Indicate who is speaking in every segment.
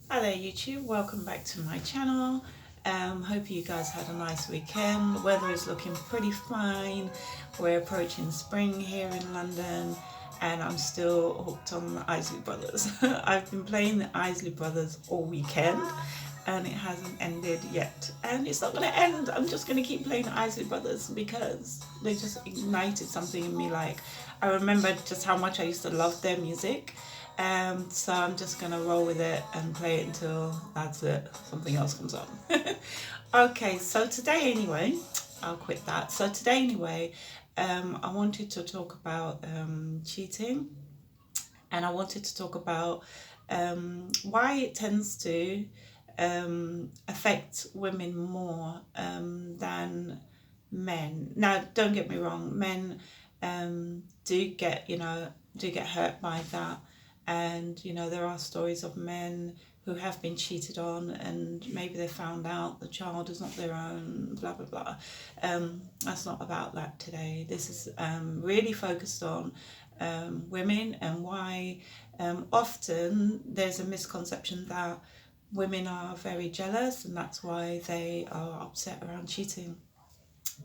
Speaker 1: Hi there YouTube, welcome back to my channel. Hope you guys had a nice weekend. The weather is looking pretty fine. We're approaching spring here in London and I'm still hooked on the Isley Brothers. I've been playing the Isley Brothers all weekend and it hasn't ended yet. And it's not going to end. I'm just going to keep playing the Isley Brothers because they just ignited something in me. Like, I remember just how much I used to love their music. So I'm just gonna roll with it and play it until that's it. Something else comes on. Okay, so today anyway, I'll quit that. So today anyway, I wanted to talk about cheating, and I wanted to talk about why it tends to affect women more than men. Now, don't get me wrong, men do get hurt by that, and there are stories of men who have been cheated on and maybe they found out the child is not their own, blah blah blah. That's not about that today. This is really focused on women and why often there's a misconception that women are very jealous and that's why they are upset around cheating.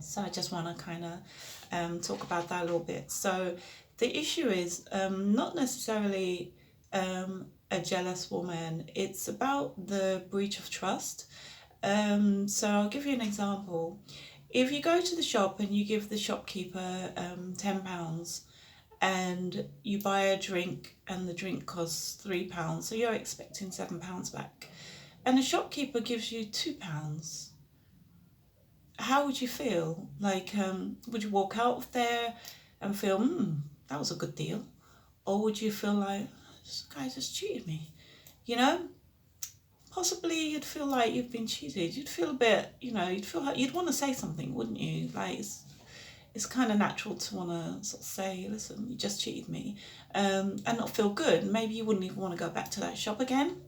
Speaker 1: So I just want to kind of talk about that a little bit. So the issue is not necessarily a jealous woman, it's about the breach of trust. So I'll give you an example. If you go to the shop and you give the shopkeeper £10 and you buy a drink and the drink costs £3, so you're expecting £7 back, and the shopkeeper gives you £2, how would you feel? Like, would you walk out of there and feel, that was a good deal? Or would you feel like, this guy just cheated me? You know, possibly you'd feel like you've been cheated. You'd feel a bit, you'd feel like you'd want to say something, wouldn't you? Like, it's kind of natural to want to sort of say, listen, you just cheated me, and not feel good. Maybe you wouldn't even want to go back to that shop again.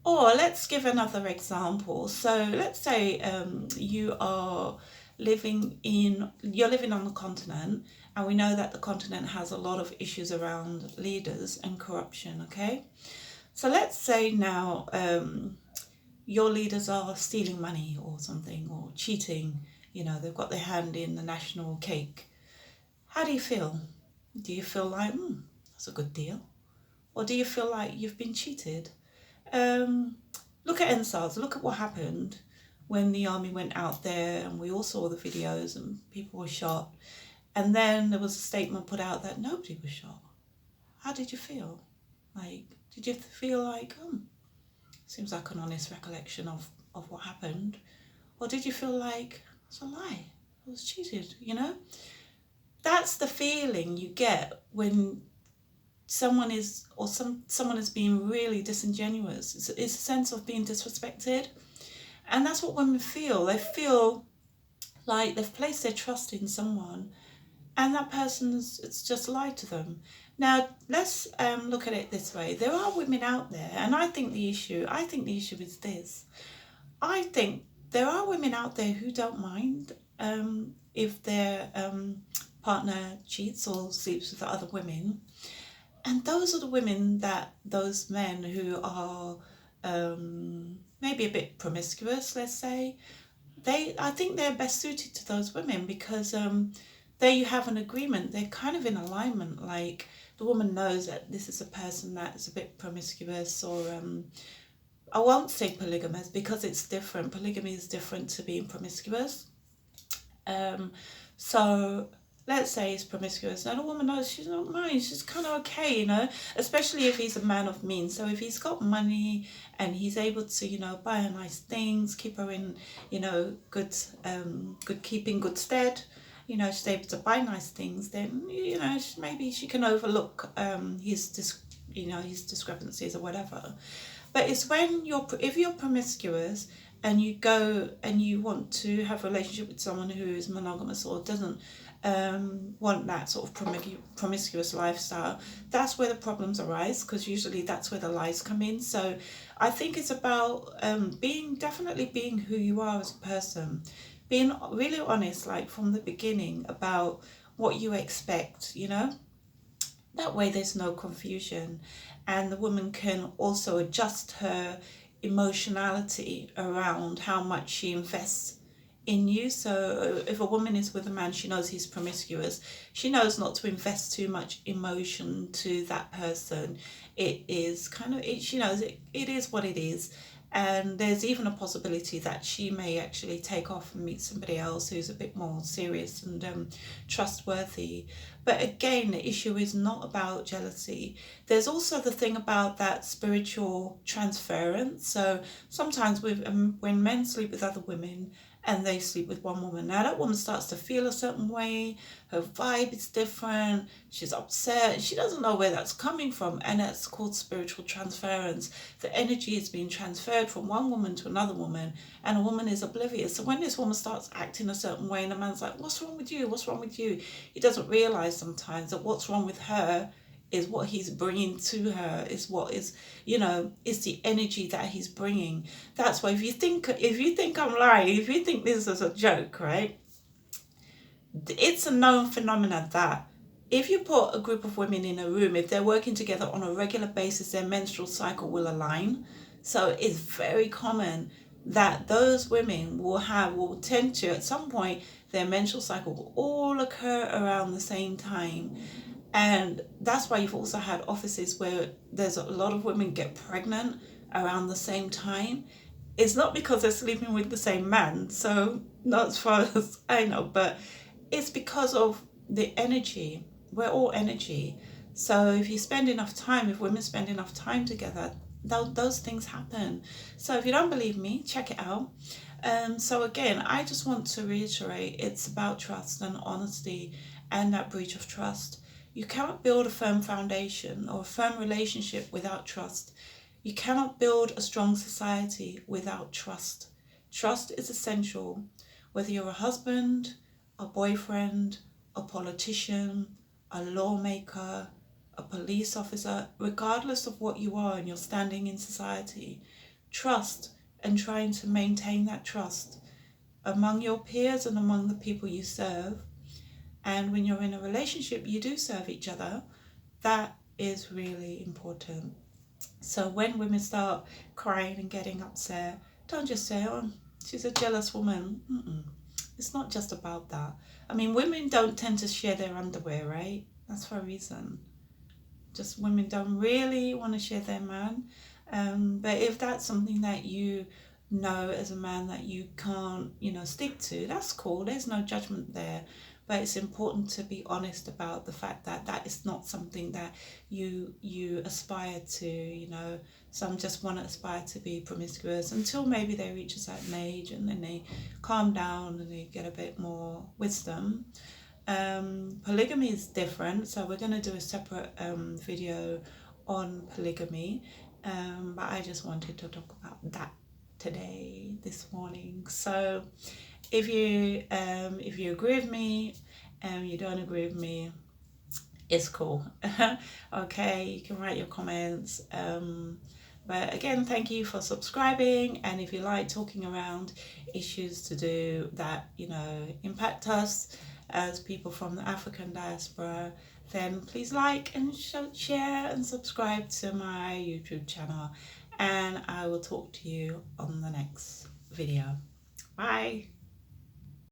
Speaker 1: Or let's give another example. So let's say you're living on the continent, and we know that the continent has a lot of issues around leaders and corruption. Okay, so let's say now your leaders are stealing money or something, or cheating. They've got their hand in the national cake. How do you feel? Do you feel like, that's a good deal? Or do you feel like you've been cheated? Look at NSARS, look at what happened when the army went out there, and we all saw the videos and people were shot, and then there was a statement put out that nobody was shot. How did you feel? Like, did you feel like, seems like an honest recollection of what happened? Or did you feel like, it's a lie, I was cheated? That's the feeling you get when someone is being really disingenuous. It's a sense of being disrespected, and that's what women feel. They feel like they've placed their trust in someone and that person's it's just lied to them. Now let's look at it this way. There are women out there, and I think the issue is this. I think there are women out there who don't mind if their partner cheats or sleeps with other women. And those are the women that those men who are maybe a bit promiscuous, let's say, I think they're best suited to those women because there you have an agreement. They're kind of in alignment. Like, the woman knows that this is a person that's a bit promiscuous, or I won't say polygamous because it's different. Polygamy is different to being promiscuous. So let's say he's promiscuous. Now the woman knows she's not mine. She's kind of okay, especially if he's a man of means. So if he's got money and he's able to, buy her nice things, keep her in, good keeping, good stead, she's able to buy nice things, then, maybe she can overlook his discrepancies or whatever. But it's when if you're promiscuous and you go and you want to have a relationship with someone who is monogamous or doesn't want that sort of promiscuous lifestyle, that's where the problems arise, because usually that's where the lies come in. So I think it's about definitely being who you are as a person, being really honest, like from the beginning, about what you expect, That way there's no confusion, and the woman can also adjust her emotionality around how much she invests in you. So if a woman is with a man, she knows he's promiscuous, she knows not to invest too much emotion to that person. It is kind of it, she knows it is what it is. And there's even a possibility that she may actually take off and meet somebody else who's a bit more serious and trustworthy. But again, the issue is not about jealousy. There's also the thing about that spiritual transference. So sometimes with when men sleep with other women and they sleep with one woman, now that woman starts to feel a certain way, her vibe is different, she's upset, she doesn't know where that's coming from, and that's called spiritual transference. The energy is being transferred from one woman to another woman, and a woman is oblivious. So when this woman starts acting a certain way and a man's like, what's wrong with you, what's wrong with you, he doesn't realize sometimes that what's wrong with her is what he's bringing to her, is what is, is the energy that he's bringing. That's why if you think I'm lying, if you think this is a joke, right, it's a known phenomenon that if you put a group of women in a room, if they're working together on a regular basis, their menstrual cycle will align. So it's very common that those women will tend to, at some point, their menstrual cycle will all occur around the same time. And that's why you've also had offices where there's a lot of women get pregnant around the same time. It's not because they're sleeping with the same man, so not as far as I know, but it's because of the energy. We're all energy. So if you spend enough time, if women spend enough time together, those things happen. So if you don't believe me, check it out. So again, I just want to reiterate, it's about trust and honesty and that breach of trust. You cannot build a firm foundation or a firm relationship without trust. You cannot build a strong society without trust. Trust is essential. Whether you're a husband, a boyfriend, a politician, a lawmaker, a police officer, regardless of what you are and your standing in society, trust and trying to maintain that trust among your peers and among the people you serve. And when you're in a relationship, you do serve each other. That is really important. So when women start crying and getting upset, don't just say, oh, she's a jealous woman. It's not just about that. I mean, women don't tend to share their underwear, right? That's for a reason. Just women don't really want to share their man. But if that's something that you know as a man that you can't, stick to, that's cool. There's no judgment there. But it's important to be honest about the fact that that is not something that you aspire to. Some just want to aspire to be promiscuous until maybe they reach a certain age, and then they calm down and they get a bit more wisdom. Polygamy is different, so we're going to do a separate video on polygamy, but I just wanted to talk about that today, this morning. So if you agree with me and you don't agree with me, it's cool. Okay, you can write your comments, but again, thank you for subscribing. And if you like talking around issues to do that impact us as people from the African diaspora, then please like and share and subscribe to my YouTube channel, and I will talk to you on the next video. Bye.